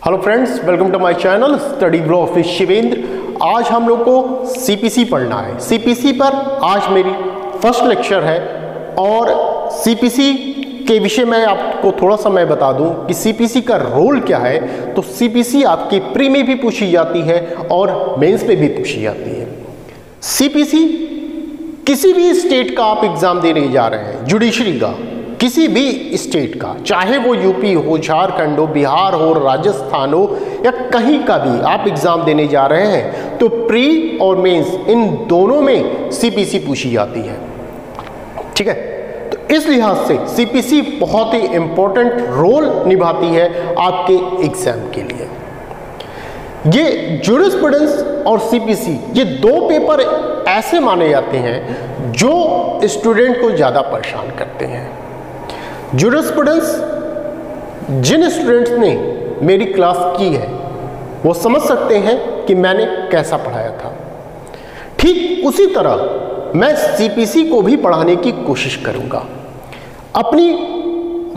Hello friends, welcome to my channel study bro office Shivendra. आज हम लोग को सीपीसी पढ़ना है। सीपीसी पर आज मेरी फर्स्ट लेक्चर है और सीपीसी के विषय में आपको थोड़ा सा मैं बता दूं कि सीपीसी का रोल क्या है। तो सीपीसी आपकी प्री में भी पूछी जाती है और मेंस में भी पूछी जाती है। सीपीसी किसी भी स्टेट का आप एग्जाम देने जा रहे हैं, जुडिशरी का किसी भी स्टेट का, चाहे वो यूपी हो, झारखंड हो, बिहार हो, राजस्थान हो या कहीं का भी आप एग्जाम देने जा रहे हैं, तो प्री और मेंस इन दोनों में सीपीसी पूछी जाती है। ठीक है, तो इस लिहाज से सीपीसी बहुत ही इंपॉर्टेंट रोल निभाती है आपके एग्जाम के लिए। ये ज्यूरिस्प्रूडेंस और सीपीसी ये दो पेपर ऐसे माने जाते हैं जो स्टूडेंट को ज़्यादा परेशान करते हैं। ज्यूरिस्प्रूडेंस जिन स्टूडेंट्स ने मेरी क्लास की है वो समझ सकते हैं कि मैंने कैसा पढ़ाया था। ठीक उसी तरह मैं सीपीसी को भी पढ़ाने की कोशिश करूंगा। अपनी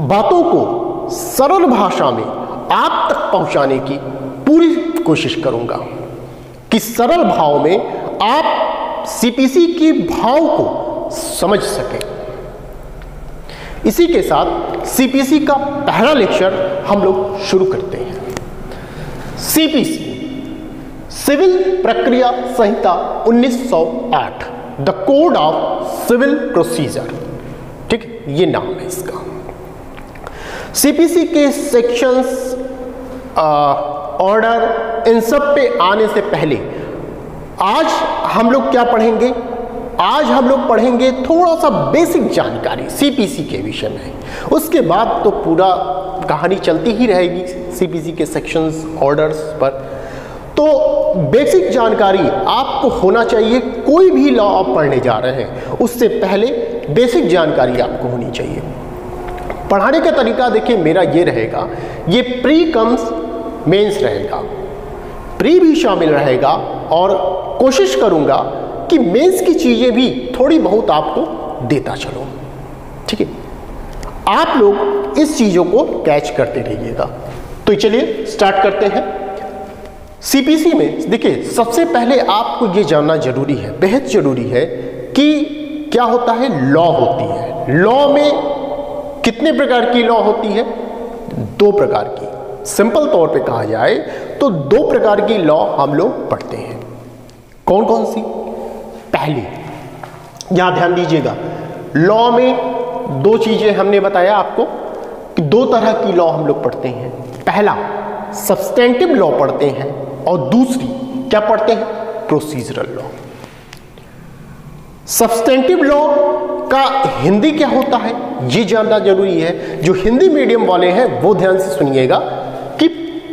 बातों को सरल भाषा में आप तक पहुंचाने की पूरी कोशिश करूंगा कि सरल भाव में आप सीपीसी के भाव को समझ सकें। इसी के साथ सीपीसी का पहला लेक्चर हम लोग शुरू करते हैं। सीपीसी सिविल प्रक्रिया संहिता 1908, the code of civil procedure. ठीक, ये नाम है इसका। सीपीसी के सेक्शंस, ऑर्डर, इन सब पे आने से पहले आज हम लोग क्या पढ़ेंगे? आज हम लोग पढ़ेंगे थोड़ा सा बेसिक जानकारी सीपीसी के विषय में। उसके बाद तो पूरा कहानी चलती ही रहेगी सीपीसी के सेक्शंस, ऑर्डर्स पर। तो बेसिक जानकारी आपको होना चाहिए। कोई भी लॉ आप पढ़ने जा रहे हैं उससे पहले बेसिक जानकारी आपको होनी चाहिए। पढ़ाने का तरीका देखिए मेरा ये रहेगा, ये प्री कम्स मेंस रहेगा, प्री भी शामिल रहेगा और कोशिश करूंगा कि मेंस की चीजें भी थोड़ी बहुत आपको देता चलो। ठीक है, आप लोग इस चीजों को कैच करते रहिएगा। तो चलिए स्टार्ट करते हैं। सीपीसी में देखिए सबसे पहले आपको ये जानना जरूरी है, बेहद जरूरी है कि क्या होता है, लॉ होती है। लॉ में कितने प्रकार की लॉ होती है? दो प्रकार की। सिंपल तौर पे कहा जाए तो दो प्रकार की लॉ हम लोग पढ़ते हैं। कौन कौन सी? पहली, यहां ध्यान दीजिएगा, लॉ में दो चीजें हमने बताया आपको कि दो तरह की लॉ हम लोग पढ़ते हैं। पहला सब्सटेंटिव लॉ पढ़ते हैं और दूसरी क्या पढ़ते हैं? Procedural law. सब्सटेंटिव लॉ का हिंदी क्या होता है ये जानना जरूरी है। जो हिंदी मीडियम वाले हैं वो ध्यान से सुनिएगा कि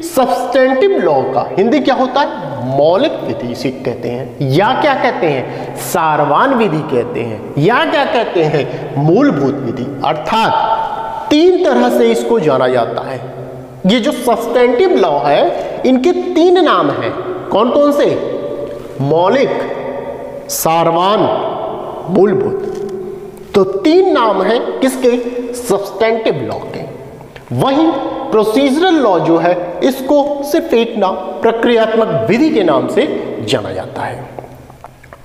सब्सटेंटिव लॉ का हिंदी क्या होता है? मौलिक विधि इसे कहते हैं, या क्या कहते हैं? सारवान विधि कहते हैं, या क्या कहते हैं? मूलभूत विधि। अर्थात तीन तरह से इसको जाना जाता है। ये जो सब्सटेंटिव लॉ है इनके तीन नाम हैं। कौन कौन से? मौलिक, सारवान, मूलभूत। तो तीन नाम हैं किसके? सब्सटेंटिव लॉ के। वहीं प्रोसीजरल लॉ जो है इसको सिर्फ एक नाम, प्रक्रियात्मक विधि के नाम से जाना जाता है।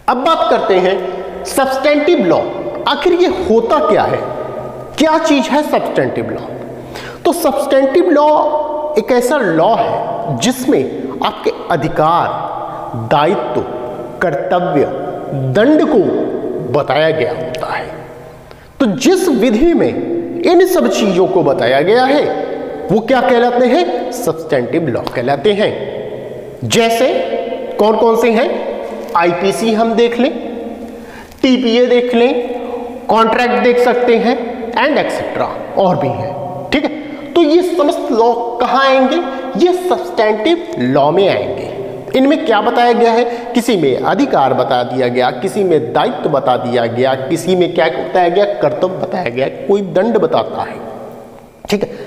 अब बात करते हैं सब्सटेंटिव लॉ। आखिर ये होता क्या है? क्या चीज है सब्सटेंटिव लॉ? तो सब्सटेंटिव लॉ एक ऐसा लॉ है जिसमें आपके अधिकार, दायित्व, कर्तव्य, दंड को बताया गया होता है। तो जिस विधि में इन सब चीजों को बताया गया है वो क्या कहलाते हैं? सब्सटेंटिव लॉ कहलाते हैं। जैसे कौन कौन से हैं? आईपीसी हम देख लें, टीपीए देख लें, कॉन्ट्रैक्ट देख सकते हैं एंड एक्सेट्रा, और भी हैं। ठीक है, तो ये समस्त लॉ कहां आएंगे? ये सब्सटेंटिव लॉ में आएंगे। इनमें क्या बताया गया है? किसी में अधिकार बता दिया गया, किसी में दायित्व बता दिया गया, किसी में क्या बताया गया? कर्तव्य बताया गया, कोई दंड बताता है। ठीक है,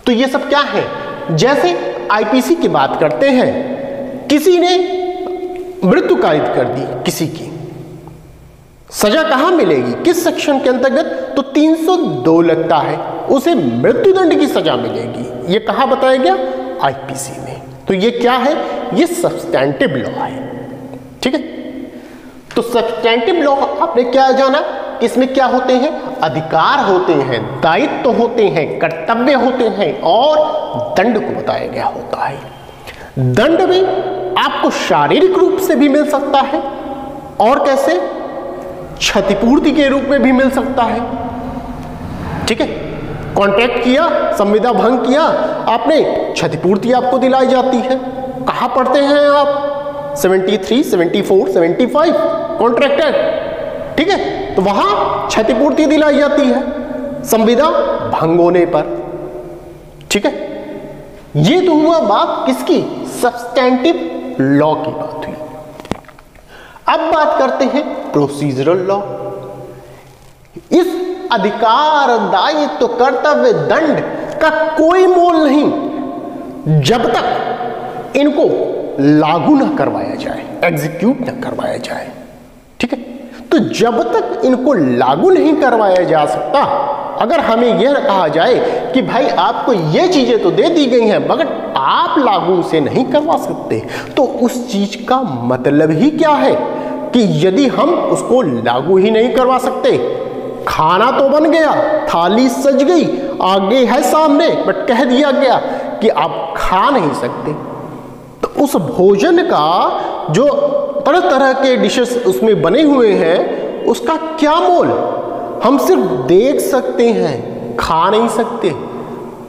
तो ये सब क्या है? जैसे आईपीसी की बात करते हैं, किसी ने मृत्यु कारित कर दी, किसी की सजा कहां मिलेगी? किस सेक्शन के अंतर्गत? तो 302 लगता है, उसे मृत्युदंड की सजा मिलेगी। ये कहां बताया गया? आईपीसी में। तो ये क्या है, ये सब्सटेंटिव लॉ है, ठीक है। तो सब्सटेंटिव लॉ आपने क्या जाना, इसमें क्या होते हैं, अधिकार होते हैं, दायित्व होते हैं, कर्तव्य होते हैं और दंड को बताया गया होता है। दंड भी आपको शारीरिक रूप से भी मिल सकता है और कैसे, क्षतिपूर्ति के रूप में भी मिल सकता है, ठीक है। कॉन्ट्रैक्ट किया, संविदा भंग किया आपने, क्षतिपूर्ति आपको दिलाई जाती है। कहां पढ़ते हैं आप, 73, 74, 75 कॉन्ट्रैक्टर, ठीक है। तो वहां क्षतिपूर्ति दिलाई जाती है संविदा भंग होने पर, ठीक है। ये तो हुआ बात किसकी, सब्सटेंटिव लॉ की बात हुई। अब बात करते हैं प्रोसीजरल लॉ। इस अधिकार, दायित्व, कर्तव्य, दंड का कोई मोल नहीं जब तक इनको लागू न करवाया जाए, एग्जीक्यूट न करवाया जाए, ठीक है। तो जब तक इनको लागू नहीं करवाया जा सकता, अगर हमें यह कहा जाए कि भाई आपको ये चीजें तो दे दी गई हैं मगर आप लागू से नहीं करवा सकते, तो उस चीज का मतलब ही क्या है कि यदि हम उसको लागू ही नहीं करवा सकते, खाना तो बन गया, थाली सज गई, आगे है सामने, बट कह दिया गया कि आप खा नहीं सकते, तो उस भोजन का जो तरह तरह के डिशेस उसमें बने हुए हैं उसका क्या मोल, हम सिर्फ देख सकते हैं, खा नहीं सकते।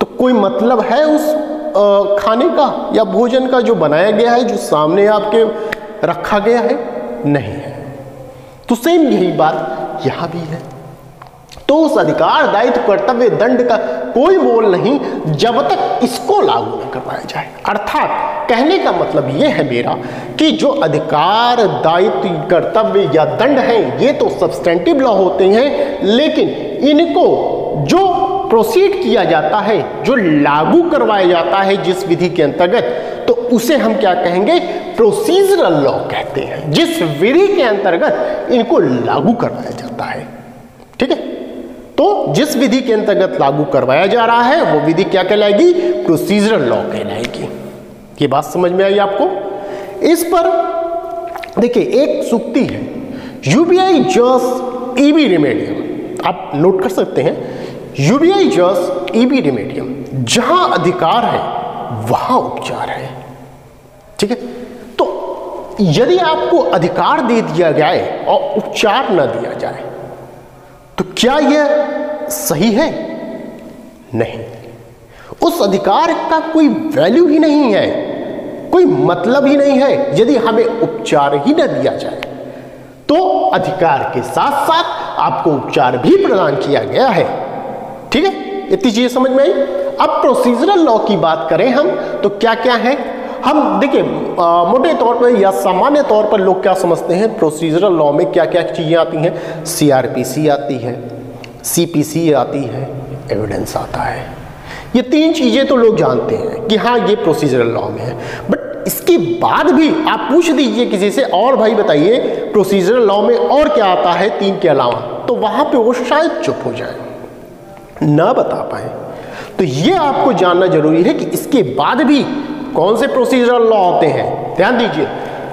तो कोई मतलब है उस खाने का या भोजन का जो बनाया गया है, जो सामने आपके रखा गया है, नहीं है। तो सेम यही बात यहां भी है। तो उस अधिकार, दायित्व, कर्तव्य, दंड का कोई मोल नहीं जब तक इसको लागू न करवाया जाए। अर्थात कहने का मतलब यह है मेरा कि जो अधिकार, दायित्व, कर्तव्य या दंड हैं ये तो सब्सटेंटिव लॉ होते हैं, लेकिन इनको जो प्रोसीड किया जाता है, जो लागू करवाया जाता है जिस विधि के अंतर्गत, तो उसे हम क्या कहेंगे, प्रोसीजरल लॉ कहते हैं। जिस विधि के अंतर्गत इनको लागू करवाया जाता है, ठीक है। तो जिस विधि के अंतर्गत लागू करवाया जा रहा है वो विधि क्या कहलाएगी, प्रोसीजरल लॉ कहलाएगी। ये बात समझ में आई आपको। इस पर देखिए एक सूक्ति है, यूबीआई जस ईबी रिमेडियम, आप नोट कर सकते हैं, यूबीआई जस ईबी रिमेडियम, जहां अधिकार है वहां उपचार है, ठीक है। तो यदि आपको अधिकार दे दिया जाए और उपचार न दिया जाए तो क्या यह सही है, नहीं। उस अधिकार का कोई वैल्यू ही नहीं है, कोई मतलब ही नहीं है यदि हमें उपचार ही न दिया जाए। तो अधिकार के साथ साथ आपको उपचार भी प्रदान किया गया है, ठीक है। इतनी चीजें समझ में आई। अब प्रोसीजरल लॉ की बात करें हम तो क्या क्या है, हम देखिए मोटे तौर पर या सामान्य तौर पर लोग क्या समझते हैं, प्रोसीजरल लॉ में क्या क्या चीजें आती हैं, सीआरपीसी आती है, सीपीसी आती है, एविडेंस आता है। ये तीन चीजें तो लोग जानते हैं कि हाँ ये प्रोसीजरल लॉ में है, बट इसके बाद भी आप पूछ दीजिए किसी से, और भाई बताइए प्रोसीजरल लॉ में और क्या आता है तीन के अलावा, तो वहां पे वो शायद चुप हो जाए, ना बता पाए। तो ये आपको जानना जरूरी है कि इसके बाद भी कौन से प्रोसीजरल लॉ होते हैं। ध्यान दीजिए,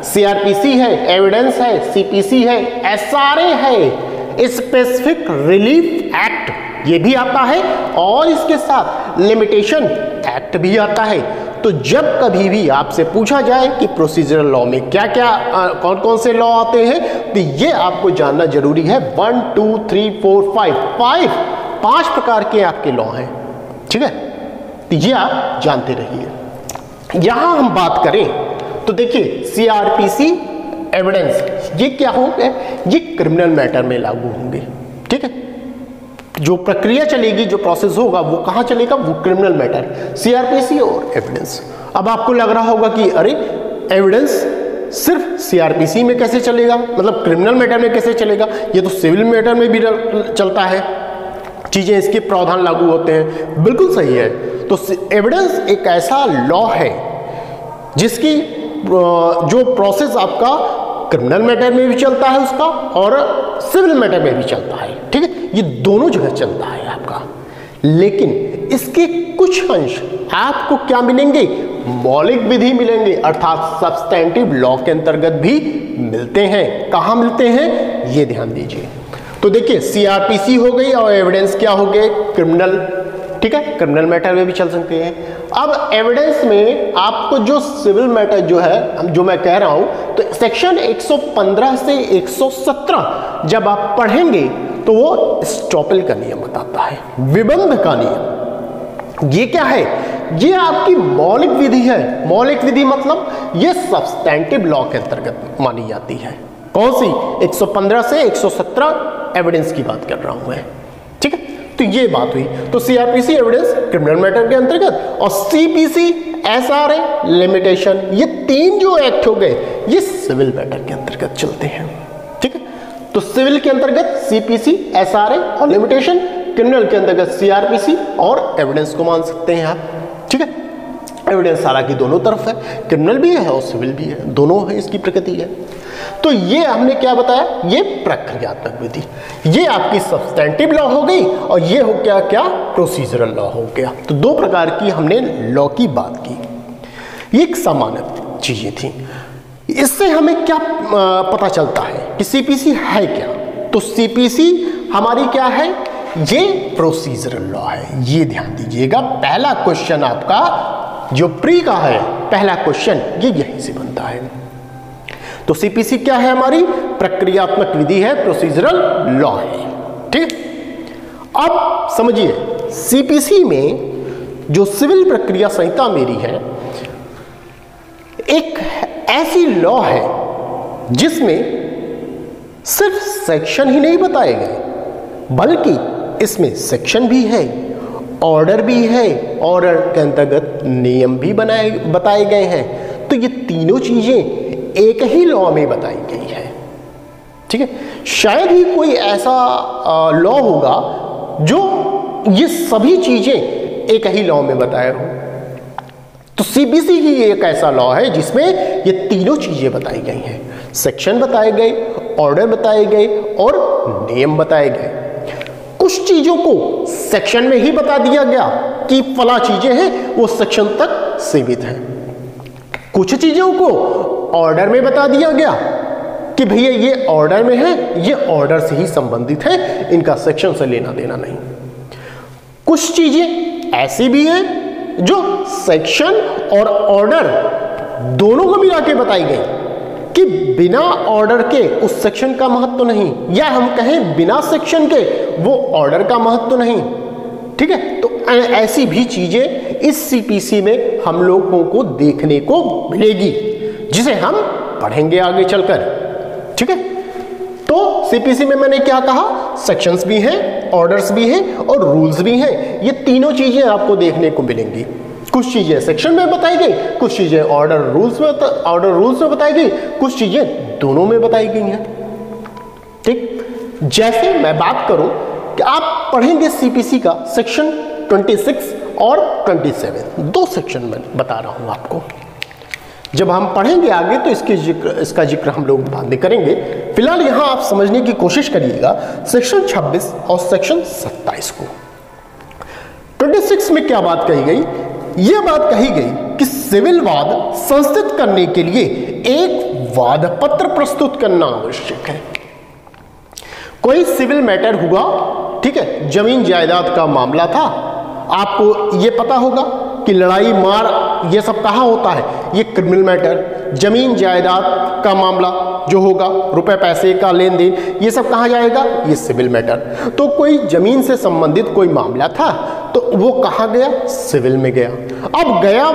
सीआरपीसी है, एविडेंस है, सीपीसी है, एसआरए है, स्पेसिफिक रिलीफ एक्ट ये भी आता है, और इसके साथ लिमिटेशन एक्ट भी आता है। तो जब कभी भी आपसे पूछा जाए कि प्रोसीजरल लॉ में क्या क्या कौन कौन से लॉ आते हैं, तो ये आपको जानना जरूरी है। 1 2 3 4 5 पांच प्रकार के आपके लॉ हैं, ठीक है। तो ये आप जानते रहिए। यहां हम बात करें तो देखिए सीआरपीसी, एविडेंस ये क्या होंगे, ये क्रिमिनल मैटर में लागू होंगे, ठीक है। जो प्रक्रिया चलेगी, जो प्रोसेस होगा वो कहां चलेगा, वो क्रिमिनल मैटर, सीआरपीसी और एविडेंस। अब आपको लग रहा होगा कि अरे एविडेंस सिर्फ सीआरपीसी में कैसे चलेगा, मतलब क्रिमिनल मैटर में कैसे चलेगा, ये तो सिविल मैटर में भी चलता है, चीजें इसके प्रावधान लागू होते हैं। बिल्कुल सही है। तो एविडेंस एक ऐसा लॉ है जिसकी जो प्रोसेस आपका क्रिमिनल मैटर में भी चलता है उसका, और सिविल मैटर में भी चलता है, ठीक है। ये दोनों जगह चलता है आपका। लेकिन इसके कुछ अंश आपको क्या मिलेंगे, मौलिक विधि मिलेंगे, अर्थात सब्सटेंटिव लॉ के अंतर्गत भी मिलते हैं। कहां मिलते हैं ये ध्यान दीजिए। तो देखिए सीआरपीसी हो गई और एविडेंस क्या हो गए, क्रिमिनल, ठीक है, क्रिमिनल मैटर में भी चल सकते हैं। अब एविडेंस में आपको जो सिविल मैटर जो है, जो मैं कह रहा हूं, तो सेक्शन 115 से 117 जब आप पढ़ेंगे तो वो स्टॉपेल का नियम बताता है, विबंध का नियम। ये क्या है, ये आपकी मौलिक विधि है। मौलिक विधि मतलब ये सब्सटेंटिव लॉ के अंतर्गत मानी जाती है। कौन सी, 115 से 117 एविडेंस की बात कर रहा हूं मैं, ठीक है। तो ये बात हुई। तो सीआरपीसी एविडेंस क्रिमिनल मैटर के अंतर्गत और सीपीसी एसआरए लिमिटेशन, ये तीन जो एक्ट हो गए ये सिविल मैटर के अंतर्गत चलते हैं, ठीक है। तो सिविल के अंतर्गत सीपीसी एसआरए और लिमिटेशन, क्रिमिनल के अंतर्गत सीआरपीसी और एविडेंस को मान सकते हैं आप, ठीक है। एविडेंस हालांकि दोनों तरफ है, क्रिमिनल भी है और सिविल भी है, दोनों है, इसकी प्रकृति है। तो ये हमने क्या बताया, ये प्रक्रियात्मक विधि, ये आपकी सब्सटेंटिव लॉ हो गई और ये हो गया क्या, प्रोसीजरल लॉ हो गया। तो दो प्रकार की हमने लॉ की बात की, ये एक सामान्य चीजें थी। इससे हमें क्या पता चलता है कि सीपीसी है क्या, तो सीपीसी हमारी क्या है, ये प्रोसीजरल लॉ है। ये ध्यान दीजिएगा, पहला क्वेश्चन आपका जो प्री का है, पहला क्वेश्चन ये यहीं से बनता है। तो सीपीसी क्या है, हमारी प्रक्रियात्मक विधि है, प्रोसीजरल लॉ है, ठीक। अब समझिए सीपीसी में जो सिविल प्रक्रिया संहिता मेरी है, एक ऐसी लॉ है जिसमें सिर्फ सेक्शन ही नहीं बताए गए, बल्कि इसमें सेक्शन भी है, ऑर्डर भी है, ऑर्डर के अंतर्गत नियम भी बताए गए हैं। तो ये तीनों चीजें एक ही लॉ में बताई गई है, ठीक है। शायद ही कोई ऐसा लॉ होगा जो ये सभी चीजें एक ही लॉ में बताए हो। तो सीपीसी ही एक ऐसा लॉ है जिसमें ये तीनों चीजें बताई गई हैं, सेक्शन बताए गए, ऑर्डर बताए गए और नियम बताए गए। कुछ चीजों को सेक्शन में ही बता दिया गया कि फला चीजें हैं, वो सेक्शन तक सीमित है। कुछ चीजों को ऑर्डर में बता दिया गया कि भैया ये ऑर्डर में है, ये ऑर्डर से ही संबंधित है, इनका सेक्शन से लेना देना नहीं। कुछ चीजें ऐसी भी हैं जो सेक्शन और ऑर्डर दोनों को मिला के बताई गई कि बिना ऑर्डर के उस सेक्शन का महत्व नहीं, या हम कहें बिना सेक्शन के वो ऑर्डर का महत्व नहीं, ठीक है। तो ऐसी भी चीजें इस सीपीसी में हम लोगों को देखने को मिलेगी, जिसे हम पढ़ेंगे आगे चलकर, ठीक है। तो सीपीसी में मैंने क्या कहा, सेक्शंस भी हैं, ऑर्डर्स भी हैं और रूल्स भी हैं। ये तीनों चीजें आपको देखने को मिलेंगी। कुछ चीजें सेक्शन में बताई गई, कुछ चीजें ऑर्डर रूल्स में बताई गई, कुछ चीजें दोनों में बताई गई हैं, ठीक। जैसे मैं बात करूं कि आप पढ़ेंगे सीपीसी का सेक्शन 26 और 27, दो सेक्शन में बता रहा हूं आपको। जब हम पढ़ेंगे आगे तो इसका जिक्र हम लोग बाद में करेंगे। फिलहाल यहां आप समझने की कोशिश करिएगा सेक्शन 26 और सेक्शन 27 को। 26 में क्या बात कही गई, यह बात कही गई कि सिविल वाद संस्थित करने के लिए एक वाद पत्र प्रस्तुत करना आवश्यक है। कोई सिविल मैटर हुआ, ठीक है, जमीन जायदाद का मामला था, आपको यह पता होगा कि लड़ाई मार ये सब कहाँ होता है, ये क्रिमिनल मैटर। जमीन जायदाद का मामला जो होगा, रुपए पैसे का लेन देन, ये सब कहाँ जाएगा, ये सिविल मैटर। तो कोई जमीन से संबंधित कोई मामला था तो वो कहाँ गया, सिविल में गया। अब गया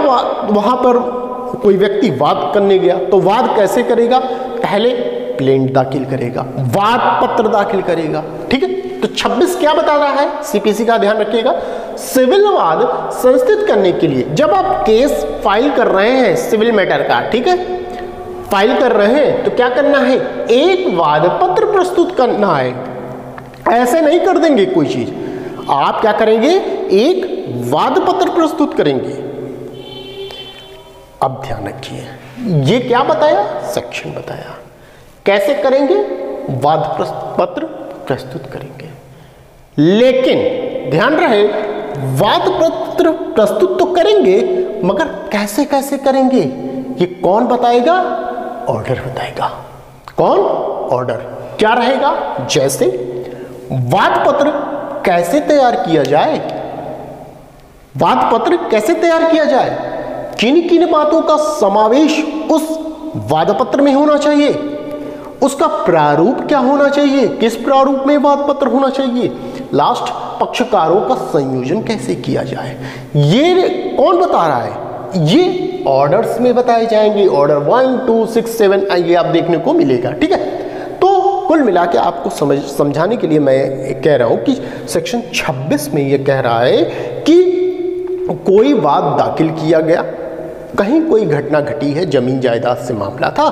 वहां पर कोई व्यक्ति वाद करने गया, तो वाद कैसे करेगा, पहले प्लेंट दाखिल करेगा, वाद पत्र दाखिल करेगा, ठीक है। तो 26 क्या बता रहा है, सीपीसी का ध्यान रखिएगा, सिविल वाद संस्थित करने के लिए जब आप केस फाइल कर रहे हैं सिविल मैटर का, ठीक है, फाइल कर रहे हैं तो क्या करना है, एक वाद पत्र प्रस्तुत करना है। ऐसे नहीं कर देंगे कोई चीज, आप क्या करेंगे, एक वाद पत्र प्रस्तुत करेंगे। अब ध्यान रखिए, ये क्या बताया, सेक्शन बताया। कैसे करेंगे, वाद पत्र प्रस्तुत करेंगे। लेकिन ध्यान रहे, वाद पत्र प्रस्तुत तो करेंगे, मगर कैसे कैसे करेंगे ये कौन बताएगा? ऑर्डर बताएगा। कौन? ऑर्डर। क्या रहेगा? जैसे वाद पत्र कैसे तैयार किया जाए, वाद पत्र कैसे तैयार किया जाए, किन किन बातों का समावेश उस वाद पत्र में होना चाहिए, उसका प्रारूप क्या होना चाहिए, किस प्रारूप में वाद पत्र होना चाहिए, लास्ट पक्षकारों का संयोजन कैसे किया जाए, ये कौन बता रहा है? ये ऑर्डर्स में बताए जाएंगे। ऑर्डर 1, 2, 6, 7 ये आप देखने को मिलेगा। ठीक है, तो कुल मिला के आपको समझाने के लिए मैं कह रहा हूं कि सेक्शन 26 में ये कह रहा है कि कोई वाद दाखिल किया गया, कहीं कोई घटना घटी है, जमीन जायदाद से मामला था,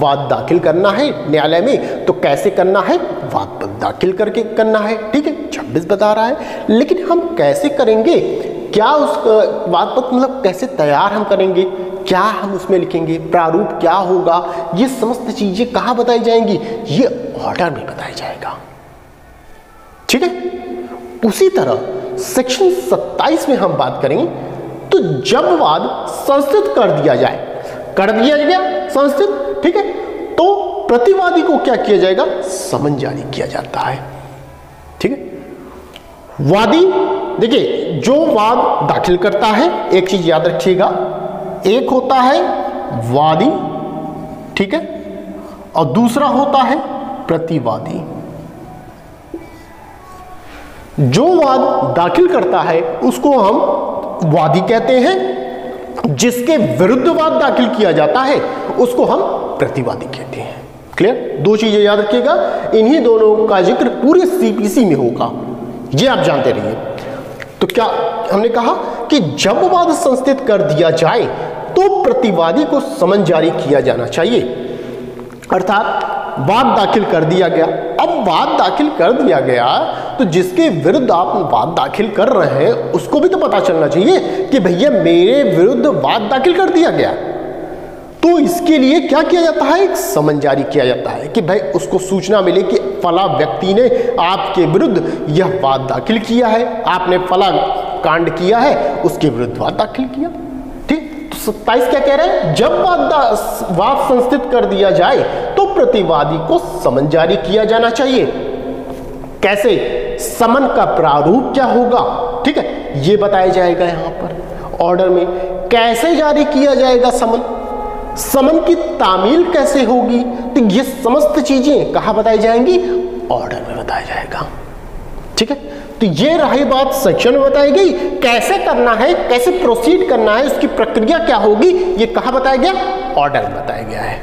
वाद दाखिल करना है न्यायालय में, तो कैसे करना है? वाद दाखिल करके करना है। ठीक है, 26 बता रहा है, लेकिन हम कैसे करेंगे? क्या उस वाद पत्र मतलब कैसे तैयार हम करेंगे, क्या हम उसमें लिखेंगे, प्रारूप क्या होगा, ये समस्त चीजें कहाँ बताई जाएंगी? ये ऑर्डर में बताया जाएगा। ठीक है, उसी तरह सेक्शन 27 में हम बात करेंगे, तो जब वाद संस्थित कर दिया जाए, कर दिया गया संस्थित, ठीक है, तो प्रतिवादी को क्या किया जाएगा? समन जारी किया जाता है। ठीक है, वादी देखिए जो वाद दाखिल करता है, एक चीज याद रखिएगा, एक होता है वादी, ठीक है, और दूसरा होता है प्रतिवादी। जो वाद दाखिल करता है उसको हम वादी कहते हैं, जिसके विरुद्ध वाद दाखिल किया जाता है उसको हम प्रतिवादी कहते हैं। क्लियर? दो चीजें याद रखिएगा, इन्हीं दोनों का जिक्र पूरे सीपीसी में होगा, ये आप जानते रहिए। तो क्या हमने कहा कि जब वाद संस्थित कर दिया जाए तो प्रतिवादी को समन जारी किया जाना चाहिए, अर्थात वाद दाखिल कर दिया गया। अब वाद दाखिल कर दिया गया तो जिसके विरुद्ध आप वाद दाखिल कर रहे हैं उसको भी तो पता चलना चाहिए कि भैया मेरे विरुद्ध वाद दाखिल कर दिया गया। तो इसके लिए क्या किया जाता है? एक समन जारी किया जाता है कि भाई उसको सूचना मिले कि फला व्यक्ति ने आपके विरुद्ध यह वाद दाखिल किया है, आपने फला कांड किया है, उसके विरुद्ध वाद दाखिल किया। ठीक, तो 27 क्या कह रहे हैं? जब वाद संस्थित कर दिया जाए तो प्रतिवादी को समन जारी किया जाना चाहिए। कैसे? समन का प्रारूप क्या होगा, ठीक है, ये बताया जाएगा यहां पर ऑर्डर में। कैसे जारी किया जाएगा समन, समन की तामील कैसे होगी, तो ये समस्त चीजें कहां बताई जाएंगी? ऑर्डर में बताया जाएगा। ठीक है, तो ये रही बात सेक्शन में बताई गई, कैसे करना है, कैसे प्रोसीड करना है, उसकी प्रक्रिया क्या होगी, ये कहां बताया गया? ऑर्डर में बताया गया है।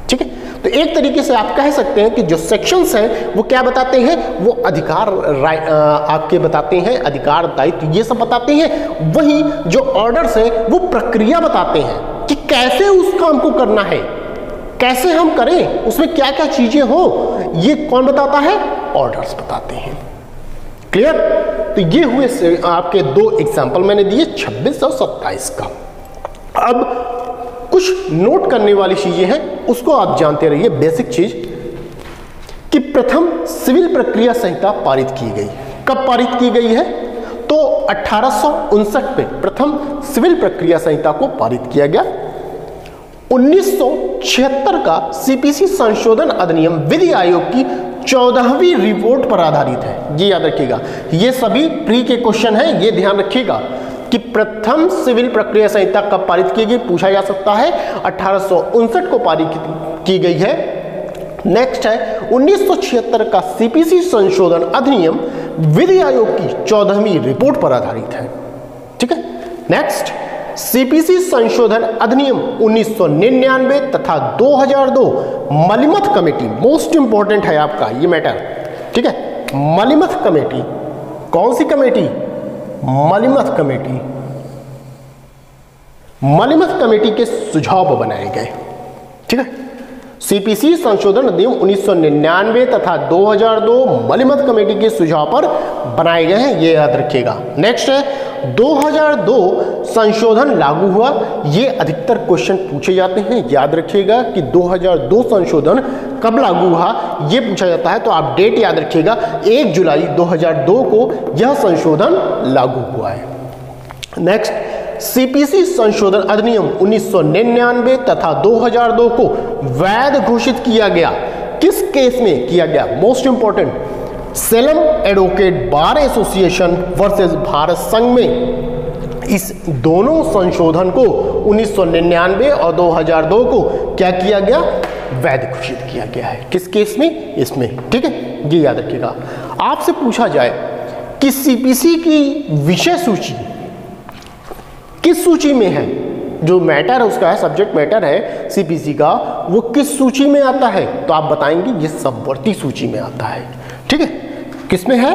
ठीक है, तो एक तरीके से आप कह सकते हैं कि जो सेक्शंस हैं वो क्या बताते हैं? वो अधिकार आपके बताते हैं, अधिकार दायित्व ये सब बताते हैं। वही जो ऑर्डर्स है वो प्रक्रिया बताते हैं कि कैसे उस काम को करना है, कैसे हम करें, उसमें क्या क्या चीजें हो, ये कौन बताता है? ऑर्डर्स बताते हैं। क्लियर? तो ये हुए आपके दो एग्जाम्पल मैंने दिए 26 और 27 का। अब कुछ नोट करने वाली चीजें हैं, उसको आप जानते रहिए। बेसिक चीज कि प्रथम सिविल प्रक्रिया संहिता पारित की गई। कब पारित की गई है? तो 1859 में प्रथम सिविल प्रक्रिया संहिता को पारित किया गया। 1976 का सीपीसी संशोधन अधिनियम विधि आयोग की 14वीं रिपोर्ट पर आधारित है। ये याद रखिएगा, ये सभी प्री के क्वेश्चन हैं, ये ध्यान रखिएगा कि प्रथम सिविल प्रक्रिया संहिता कब पारित की गई, पूछा जा सकता है। 1859 को पारित की गई है। नेक्स्ट है 1976 का सीपीसी संशोधन अधिनियम विधि आयोग की 14वीं रिपोर्ट पर आधारित है। ठीक है, नेक्स्ट सीपीसी संशोधन अधिनियम 1999 तथा 2002 मलिमथ कमेटी, मोस्ट इंपॉर्टेंट है आपका ये मैटर। ठीक है, मलिमथ कमेटी, कौन सी committee? Malimath committee. Malimath committee के सुझाव बनाए गए। ठीक है, सीपीसी संशोधन अधिनियम 1999 तथा 2002 मलिमथ कमेटी के सुझाव पर बनाए गए हैं, ये याद रखिएगा। नेक्स्ट है 2002 संशोधन लागू हुआ, ये अधिकतर क्वेश्चन पूछे जाते हैं। याद रखिएगा कि 2002 संशोधन कब लागू हुआ, ये पूछा जाता है। तो आप डेट याद रखिएगा, 1 जुलाई 2002 को यह संशोधन लागू हुआ है। नेक्स्ट, सीपीसी संशोधन अधिनियम 1999 तथा 2002 को वैध घोषित किया गया। किस केस में किया गया? Most important, Salem advocate bar association versus Bharat संघ में इस दोनों संशोधन को 1999 और 2002 को क्या किया गया? वैध घोषित किया गया है। किस केस में? इसमें। ठीक है, ये याद रखिएगा। आपसे पूछा जाए कि सीपीसी की विषय सूची किस सूची में है, जो मैटर है उसका है, सब्जेक्ट मैटर है सीपीसी का, वो किस सूची में आता है? तो आप बताएंगे ये समवर्ती सूची में आता है। ठीक है, किसमें है?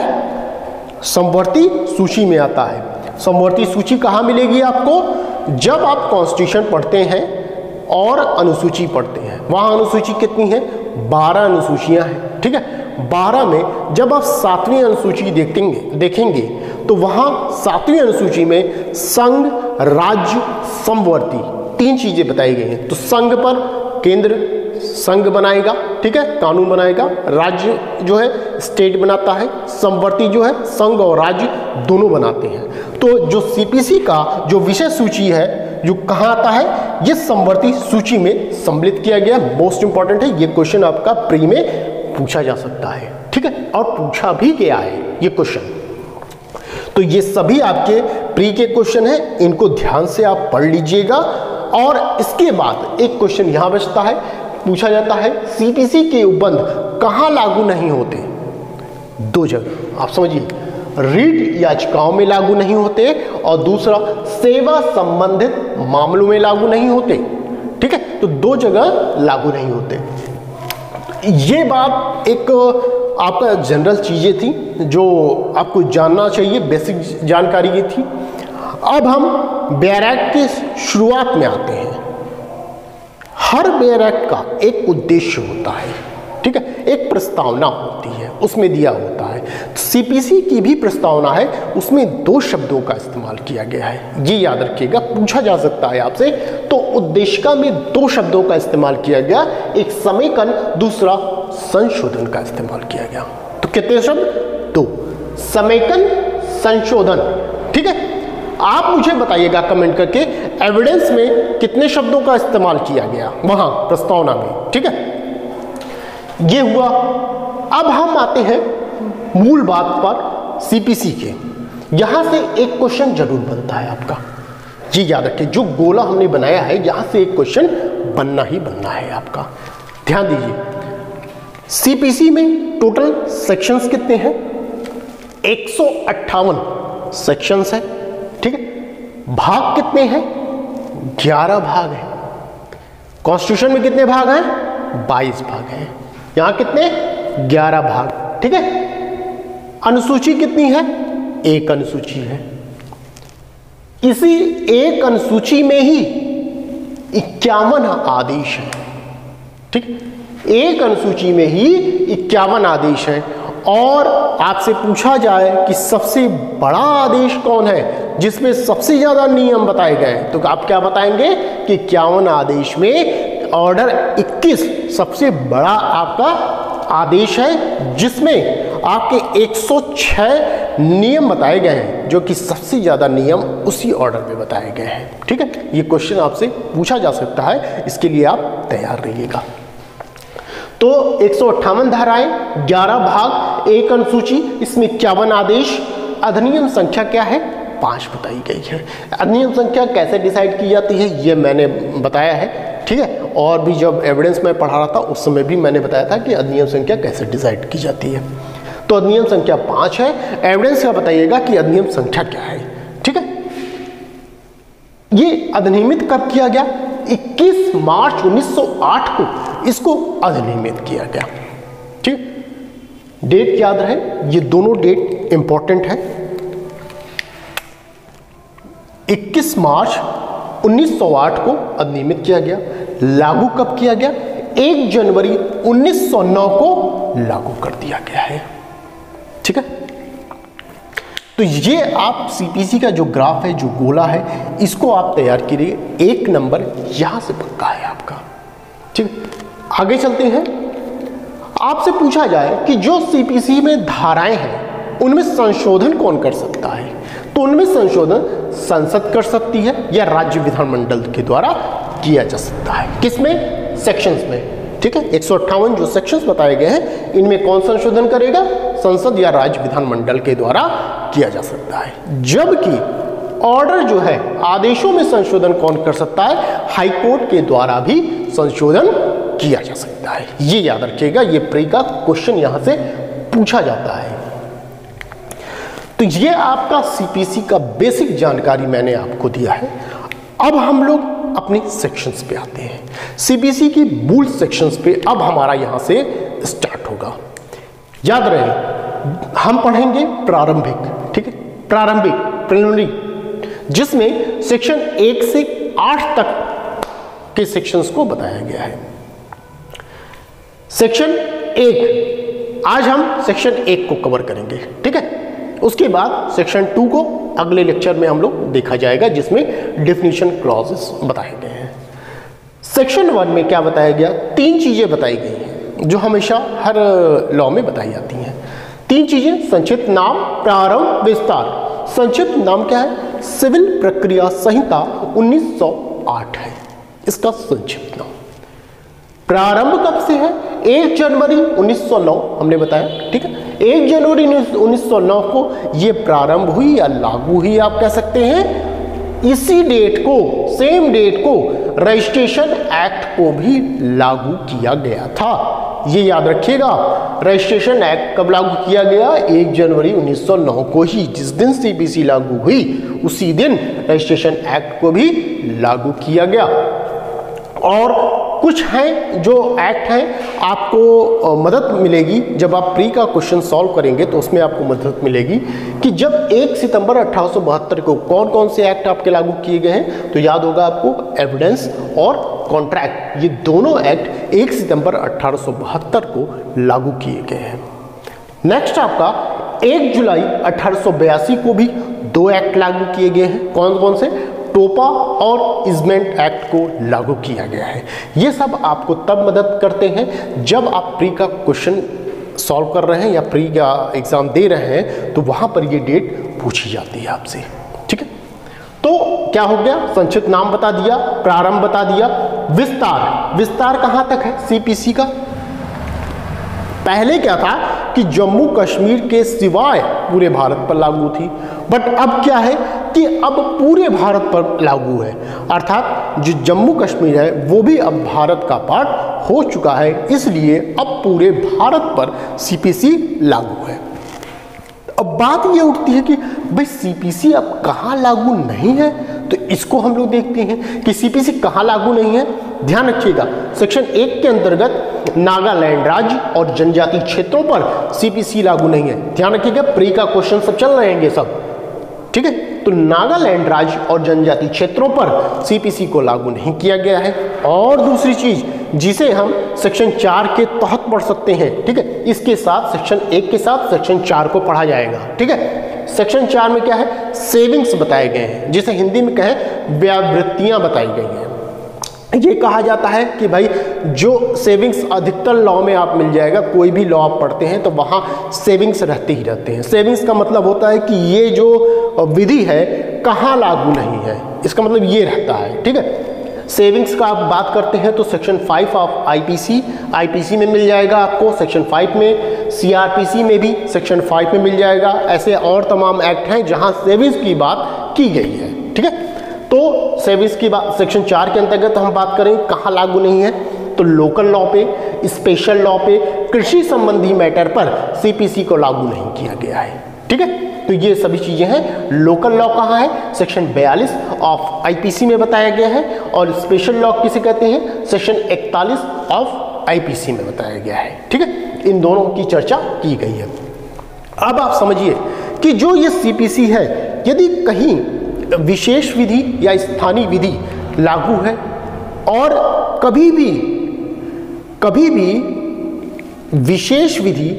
समवर्ती सूची में आता है। समवर्ती सूची कहाँ मिलेगी आपको? जब आप कॉन्स्टिट्यूशन पढ़ते हैं और अनुसूची पढ़ते हैं। वहाँ अनुसूची कितनी है? 12 अनुसूचियाँ हैं। ठीक है, 12 में जब आप 7वीं अनुसूची देखेंगे तो वहाँ 7वीं अनुसूची में संघ, राज्य, समवर्ती 3 चीजें बताई गई हैं। तो संघ पर केंद्र संघ बनाएगा, ठीक है, कानून बनाएगा, राज्य जो है स्टेट बनाता है, समवर्ती जो है संघ और राज्य दोनों बनाते हैं। तो जो सीपीसी का जो विषय सूची है जो कहाँ आता है? ये समवर्ती सूची में सम्मिलित किया गया। मोस्ट इंपॉर्टेंट है, ये क्वेश्चन आपका प्री में पूछा जा सकता है। ठीक है, और पूछा भी गया है ये क्वेश्चन। तो ये सभी आपके प्री के क्वेश्चन हैं, इनको ध्यान से आप पढ़ लीजिएगा। और इसके बाद एक क्वेश्चन यहां बचता है, पूछा जाता है सीपीसी के उपबंध कहां लागू नहीं होते? 2 जगह, आप समझिए, रीट याचिकाओं में लागू नहीं होते और दूसरा सेवा संबंधित मामलों में लागू नहीं होते। ठीक है, तो 2 जगह लागू नहीं होते। ये बात एक आपका जनरल चीजें थी जो आपको जानना चाहिए, बेसिक जानकारी ये थी। अब हम बेयर एक्ट की शुरुआत में आते हैं। हर बेयर एक्ट का एक उद्देश्य होता है, ठीक है, एक प्रस्तावना होती है, उसमें दिया होता है। सीपीसी की भी प्रस्तावना है, उसमें 2 शब्दों का इस्तेमाल किया गया है। ये याद रखिएगा, पूछा जा सकता है आपसे। तो उद्देशिका में 2 शब्दों का इस्तेमाल किया गया, एक समेकन, दूसरा संशोधन का इस्तेमाल किया गया। तो कितने शब्द? 2, समेकन, संशोधन। ठीक है, आप मुझे बताइएगा कमेंट करके एविडेंस में कितने शब्दों का इस्तेमाल किया गया वहां प्रस्तावना में। ठीक है, ये हुआ। अब हम आते हैं मूल बात पर सीपीसी के। यहां से एक क्वेश्चन जरूर बनता है आपका, जी याद रखिए, जो गोला हमने बनाया है यहां से एक क्वेश्चन बनना ही बनना है आपका। ध्यान दीजिए, सीपीसी में टोटल सेक्शंस कितने हैं? 158 सेक्शंस है। ठीक है, भाग कितने हैं? 11 भाग हैं। कॉन्स्टिट्यूशन में कितने भाग हैं? 22 भाग हैं। यहां कितने? 11 भाग। ठीक है, अनुसूची कितनी है? 1 अनुसूची है। इसी 1 अनुसूची में ही 51 आदेश हैं। ठीक, 1 अनुसूची में ही 51 आदेश हैं। और आपसे पूछा जाए कि सबसे बड़ा आदेश कौन है जिसमें सबसे ज्यादा नियम बताए गए, तो आप क्या बताएंगे कि 51 आदेश में ऑर्डर 21 सबसे बड़ा आपका आदेश है, जिसमें आपके 106 नियम बताए गए हैं, जो कि सबसे ज्यादा नियम उसी ऑर्डर में बताए गए हैं। ठीक है, ये क्वेश्चन आपसे पूछा जा सकता है, इसके लिए आप तैयार रहिएगा। तो 158 धाराएं, 11 भाग, 1 अनुसूची, इसमें 51 आदेश। अधिनियम संख्या क्या है? 5 बताई गई है। अधिनियम संख्या कैसे डिसाइड की जाती है ये मैंने बताया है। ठीक है, और भी जब एविडेंस में पढ़ा रहा था उस समय भी मैंने बताया था कि अधिनियम संख्या कैसे डिसाइड की जाती है। तो अधिनियम संख्या 5 है। एविडेंस का बताइएगा कि अधिनियम संख्या क्या है। ठीक है, ये अधिनियमित कब किया गया? 21 मार्च 1908 को इसको अधिनियमित किया गया। ठीक, डेट याद रहे, ये दोनों डेट इंपॉर्टेंट है। 21 मार्च 1908 को अधिनियमित किया गया। लागू कब किया गया? 1 जनवरी 1909 को लागू कर दिया गया है। ठीक है, तो ये आप सीपीसी का जो ग्राफ है, जो गोला है, इसको आप तैयार करिए। 1 नंबर यहां से पक्का है आपका। ठीक, आगे चलते हैं। आपसे पूछा जाए कि जो सीपीसी में धाराएं हैं उनमें संशोधन कौन कर सकता है, तो उनमें संशोधन संसद कर सकती है या राज्य विधानमंडल के द्वारा किया जा सकता है। किसमें? सेक्शंस में। ठीक है, 158 जो सेक्शंस बताए गए हैं, इनमें कौन संशोधन करेगा? संसद या राज्य विधानमंडल के द्वारा किया जा सकता है। जबकि ऑर्डर जो है, आदेशों में संशोधन कौन कर सकता है? हाई कोर्ट के द्वारा भी संशोधन किया जा सकता है। ये याद रखिएगा, ये प्री का क्वेश्चन यहां से पूछा जाता है। तो ये आपका सीपीसी का बेसिक जानकारी मैंने आपको दिया है। अब हम लोग अपने सेक्शंस पे आते हैं। सीपीसी की मूल सेक्शंस पे अब हमारा यहां से स्टार्ट होगा। याद रहे, हम पढ़ेंगे प्रारंभिक। ठीक है, प्रारंभिक, प्रिलिमिनरी, जिसमें सेक्शन 1 से 8 तक के सेक्शंस को बताया गया है। सेक्शन 1, आज हम सेक्शन 1 को कवर करेंगे। ठीक है, उसके बाद सेक्शन 2 को अगले लेक्चर में हम लोग देखा जाएगा, जिसमें डेफिनेशन क्लॉजेस बताए गए हैं। सेक्शन 1 में क्या बताया गया? 3 चीजें बताई गई हैं जो हमेशा हर लॉ में बताई जाती हैं। 3 चीजें, संक्षिप्त नाम, प्रारंभ, विस्तार। संक्षिप्त नाम क्या है? सिविल प्रक्रिया संहिता 1908 है इसका संक्षिप्त नाम। प्रारंभ कब से है? 1 जनवरी 1909 हमने बताया। ठीक है, 1 जनवरी 1909 को ये प्रारंभ हुई या लागू हुई, आप कह सकते हैं। इसी डेट को, सेम डेट को रजिस्ट्रेशन एक्ट को भी लागू किया गया था। ये याद रखिएगा, रजिस्ट्रेशन एक्ट कब लागू किया गया? 1 जनवरी 1909 को ही। जिस दिन सीपीसी लागू हुई उसी दिन रजिस्ट्रेशन एक्ट को भी लागू किया गया। और कुछ हैं जो एक्ट हैं, आपको मदद मिलेगी जब आप प्री का क्वेश्चन सॉल्व करेंगे, तो उसमें आपको मदद मिलेगी कि जब 1 सितंबर 1872 को कौन कौन से एक्ट आपके लागू किए गए हैं। तो याद होगा आपको, एविडेंस और कॉन्ट्रैक्ट, ये दोनों एक्ट 1 सितंबर 1872 को लागू किए गए हैं। नेक्स्ट आपका 1 जुलाई 1882 को भी 2 एक्ट लागू किए गए हैं। कौन कौन से? टोपा और इजमेंट एक्ट को लागू किया गया है। ये सब आपको तब मदद करते हैं जब आप प्री का क्वेश्चन सॉल्व कर रहे हैं या प्री का एग्जाम दे रहे हैं, तो वहां पर ये डेट पूछी जाती है आपसे। ठीक है, तो क्या हो गया? संक्षिप्त नाम बता दिया, प्रारंभ बता दिया। विस्तार, विस्तार कहां तक है सीपीसी का? पहले क्या था कि जम्मू कश्मीर के सिवाय पूरे भारत पर लागू थी, बट अब क्या है कि अब पूरे भारत पर लागू है। अर्थात जो जम्मू कश्मीर है वो भी अब भारत का पार्ट हो चुका है, इसलिए अब पूरे भारत पर सीपीसी लागू है। अब बात ये उठती है कि भाई सीपीसी अब कहाँ लागू नहीं है, तो इसको हम लोग देखते हैं कि सीपीसी कहाँ लागू नहीं है। ध्यान रखिएगा, सेक्शन 1 के अंतर्गत नागालैंड राज्य और जनजाति क्षेत्रों पर सीपीसी लागू नहीं है। ध्यान रखिएगा, प्री का क्वेश्चन सब चल रहे हैं सब। ठीक है, तो नागालैंड राज्य और जनजाति क्षेत्रों पर सीपीसी को लागू नहीं किया गया है। और दूसरी चीज जिसे हम सेक्शन 4 के तहत पढ़ सकते हैं, ठीक है, इसके साथ सेक्शन 1 के साथ सेक्शन 4 को पढ़ा जाएगा। ठीक है, सेक्शन 4 में क्या है? सेविंग्स बताए गए हैं, जिसे हिंदी में कहें व्यावृत्तियां बताई गई हैं। ये कहा जाता है कि भाई जो सेविंग्स अधिकतर लॉ में आप मिल जाएगा, कोई भी लॉ आप पढ़ते हैं तो वहाँ सेविंग्स रहते ही रहते हैं। सेविंग्स का मतलब होता है कि ये जो विधि है कहाँ लागू नहीं है, इसका मतलब ये रहता है। ठीक है, सेविंग्स का आप बात करते हैं तो सेक्शन 5 ऑफ आईपीसी में मिल जाएगा आपको, सेक्शन 5 में, सीआरपीसी में भी सेक्शन 5 में मिल जाएगा। ऐसे और तमाम एक्ट हैं जहाँ सेविंग्स की बात की गई है। ठीक है, तो सेविंग्स की बात सेक्शन 4 के अंतर्गत हम बात करें कहाँ लागू नहीं है, तो लोकल लॉ पे, स्पेशल लॉ पे, कृषि संबंधी मैटर पर सीपीसी को लागू नहीं किया गया है। ठीक है, तो ये सभी चीजें हैं। लोकल लॉ कहाँ है? सेक्शन 42 ऑफ आईपीसी में बताया गया है। और स्पेशल लॉ किसे कहते हैं? सेक्शन 41 ऑफ आईपीसी में बताया गया है। ठीक है, इन दोनों की चर्चा की गई है। अब आप समझिए कि जो ये सीपीसी है, यदि कहीं विशेष विधि या स्थानीय विधि लागू है और कभी भी विशेष विधि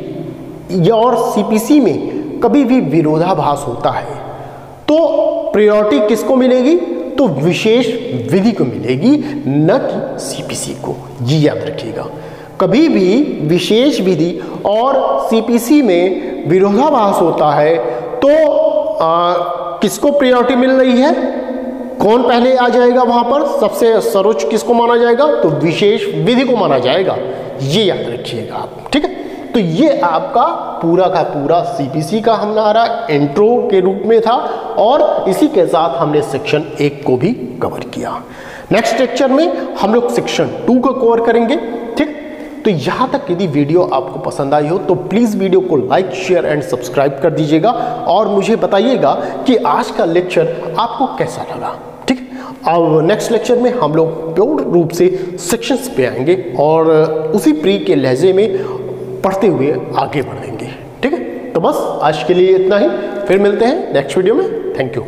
या और सीपीसी में कभी भी विरोधाभास होता है तो प्रायोरिटी किसको मिलेगी? तो विशेष विधि को मिलेगी, न कि सीपीसी को। ये याद रखिएगा, कभी भी विशेष विधि और सीपीसी में विरोधाभास होता है तो किसको प्रायोरिटी मिल रही है? कौन पहले आ जाएगा वहां पर? सबसे सर्वोच्च किसको माना जाएगा? तो विशेष विधि को माना जाएगा। ये याद रखिएगा आप, ठीक है। तो ये आपका पूरा का पूरा सीपीसी का हमारा इंट्रो के रूप में था और इसी के साथ हमने सेक्शन 1 को भी कवर किया। नेक्स्ट लेक्चर में हम लोग सेक्शन 2 को कवर करेंगे, ठीक। तो यहां तक यदि वीडियो आपको पसंद आई हो तो प्लीज वीडियो को लाइक, शेयर एंड सब्सक्राइब कर दीजिएगा और मुझे बताइएगा कि आज का लेक्चर आपको कैसा लगा, ठीक। अब नेक्स्ट लेक्चर में हम लोग पूर्ण रूप से सेक्शंस पे आएंगे और उसी प्री के लहजे में पढ़ते हुए आगे बढ़ेंगे, ठीक है। तो बस आज के लिए इतना ही, फिर मिलते हैं नेक्स्ट वीडियो में। Thank you.